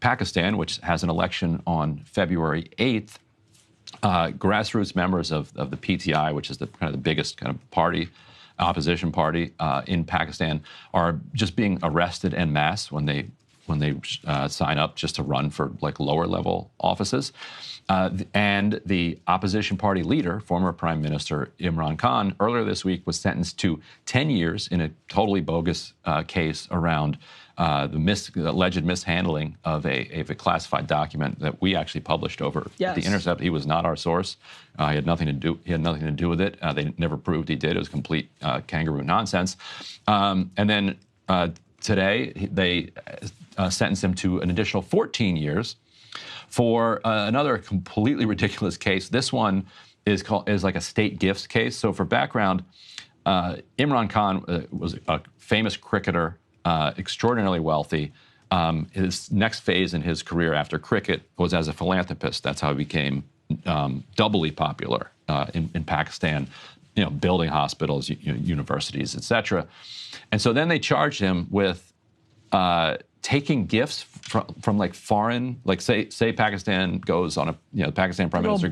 Pakistan, which has an election on February 8th, grassroots members of the PTI, which is the kind of the biggest kind of party, opposition party in Pakistan, are just being arrested en masse when they sign up just to run for like lower level offices. And the opposition party leader, former Prime Minister Imran Khan, earlier this week was sentenced to 10 years in a totally bogus case around the alleged mishandling of a classified document that we actually published over The Intercept. He was not our source. He had nothing to do with it. They never proved he did. It was complete kangaroo nonsense. And then today they sentenced him to an additional 14 years for another completely ridiculous case. This one is like a state gifts case. So for background, Imran Khan was a famous cricketer, extraordinarily wealthy. His next phase in his career after cricket was as a philanthropist. That's how he became doubly popular in Pakistan, building hospitals, universities, etc. And so then they charged him with taking gifts from like foreign, like say Pakistan goes on the Pakistan Prime Minister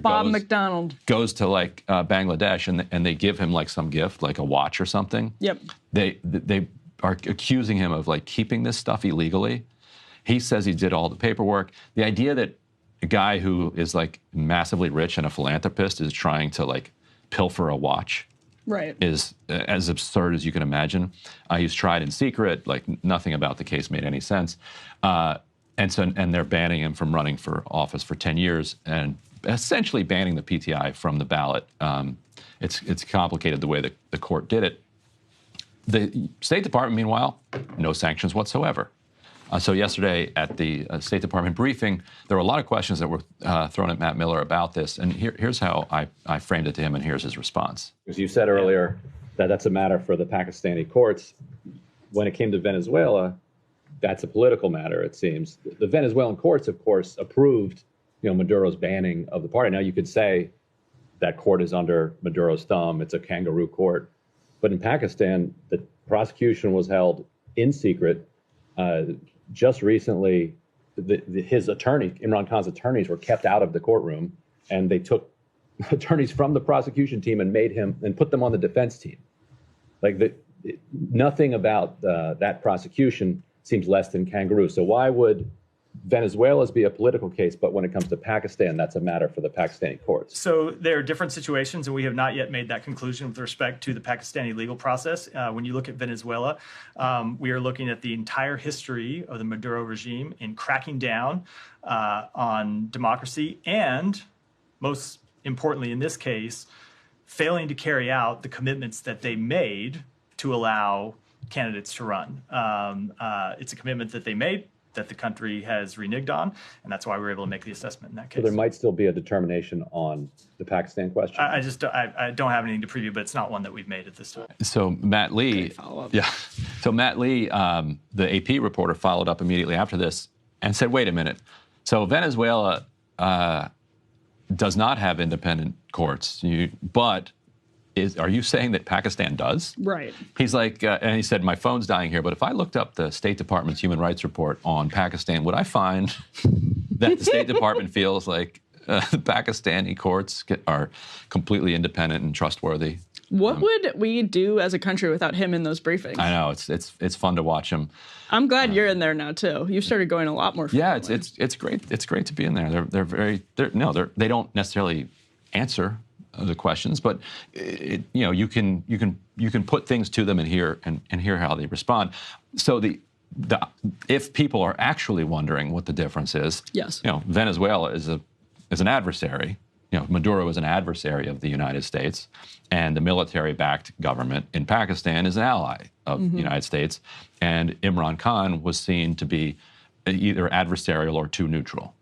goes to like Bangladesh and they give him like some gift, like a watch or something. Yep. They are accusing him of like keeping this stuff illegally. He says he did all the paperwork. The idea that a guy who is like massively rich and a philanthropist is trying to like pilfer a watch is as absurd as you can imagine. He was tried in secret, like nothing about the case made any sense. And they're banning him from running for office for 10 years and essentially banning the PTI from the ballot. It's complicated the way that the court did it. The State Department, meanwhile, no sanctions whatsoever. So yesterday at the State Department briefing, there were a lot of questions that were thrown at Matt Miller about this. And here's how I framed it to him, and here's his response. As you said earlier, that's a matter for the Pakistani courts. When it came to Venezuela, that's a political matter, it seems. The Venezuelan courts, of course, approved Maduro's banning of the party. Now, you could say that court is under Maduro's thumb. It's a kangaroo court. But in Pakistan, the prosecution was held in secret. Just recently, his attorney, Imran Khan's attorneys, were kept out of the courtroom, and they took attorneys from the prosecution team and put them on the defense team. Nothing about that prosecution seems less than kangaroo. So why would Venezuela's be a political case, but when it comes to Pakistan, that's a matter for the Pakistani courts? So there are different situations, and we have not yet made that conclusion with respect to the Pakistani legal process. When you look at Venezuela, we are looking at the entire history of the Maduro regime in cracking down on democracy and, most importantly in this case, failing to carry out the commitments that they made to allow candidates to run. It's a commitment that they made that the country has reneged on, and that's why we were able to make the assessment in that case. So there might still be a determination on the Pakistan question? I don't have anything to preview, but it's not one that we've made at this time. So Matt Lee, So Matt Lee, the AP reporter, followed up immediately after this and said, wait a minute. So Venezuela does not have independent courts, but are you saying that Pakistan does? Right. He's like, and he said, my phone's dying here, but if I looked up the State Department's human rights report on Pakistan, would I find that the State Department feels like the Pakistani courts are completely independent and trustworthy? What would we do as a country without him in those briefings? I know, it's fun to watch him. I'm glad you're in there now too. You've started going a lot more frequently. Yeah, it's great. It's great to be in there. They don't necessarily answer the questions, but you can put things to them and hear how they respond. So if people are actually wondering what the difference is, yes, Venezuela is an adversary. Maduro is an adversary of the United States, and the military-backed government in Pakistan is an ally of the United States. And Imran Khan was seen to be either adversarial or too neutral.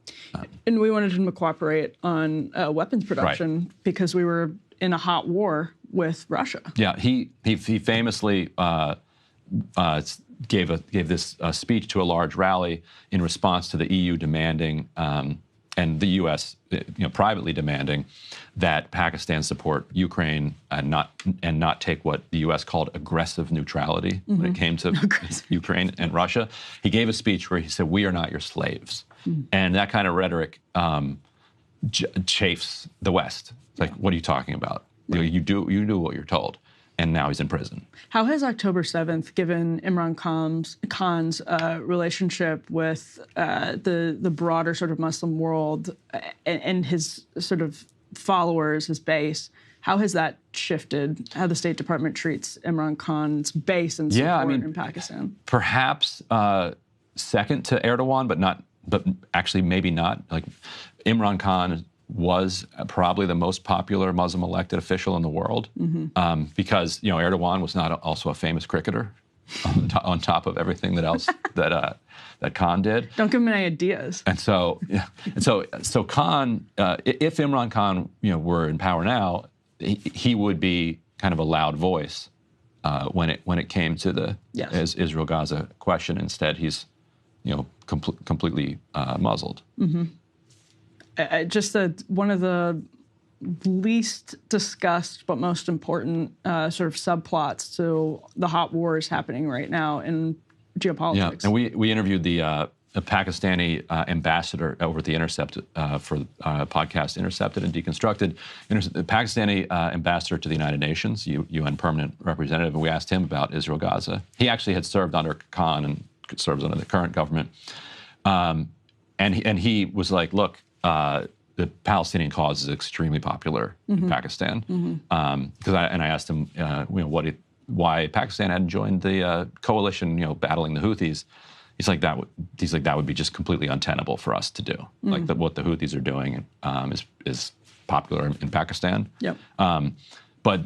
And we wanted him to cooperate on weapons production because we were in a hot war with Russia. Yeah, he famously gave this speech to a large rally in response to the EU demanding and the U.S. Privately demanding that Pakistan support Ukraine and not take what the U.S. called aggressive neutrality when it came to Ukraine and Russia. He gave a speech where he said, "We are not your slaves." And that kind of rhetoric chafes the West. It's like, what are you talking about? Right. You do what you're told. And now he's in prison. How has October 7th given Imran Khan's relationship with the broader sort of Muslim world and his sort of followers, his base, how has that shifted how the State Department treats Imran Khan's base and support in Pakistan? Perhaps second to Erdogan, but actually maybe not. Like Imran Khan was probably the most popular Muslim elected official in the world because Erdogan was not also a famous cricketer on top of everything that else that Khan did. Don't give him any ideas. And so Khan, if Imran Khan were in power now, he would be kind of a loud voice when it came to the Israel-Gaza question. Instead, he's completely muzzled. Just one of the least discussed but most important sort of subplots to the hot wars happening right now in geopolitics. Yeah, and we interviewed the Pakistani ambassador over at The Intercept for podcast Intercepted and Deconstructed. The Pakistani ambassador to the United Nations, UN permanent representative, and we asked him about Israel-Gaza. He actually had served under Khan and serves under the current government. And he was like, look, the Palestinian cause is extremely popular in Pakistan. Because I asked him, why Pakistan hadn't joined the coalition, battling the Houthis. He's like, that would be just completely untenable for us to do. Like what the Houthis are doing is popular in Pakistan. Yep. But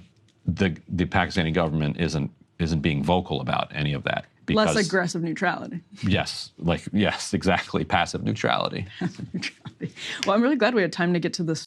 the Pakistani government isn't being vocal about any of that. Less aggressive neutrality. Yes, exactly. Passive neutrality. Well, I'm really glad we had time to get to this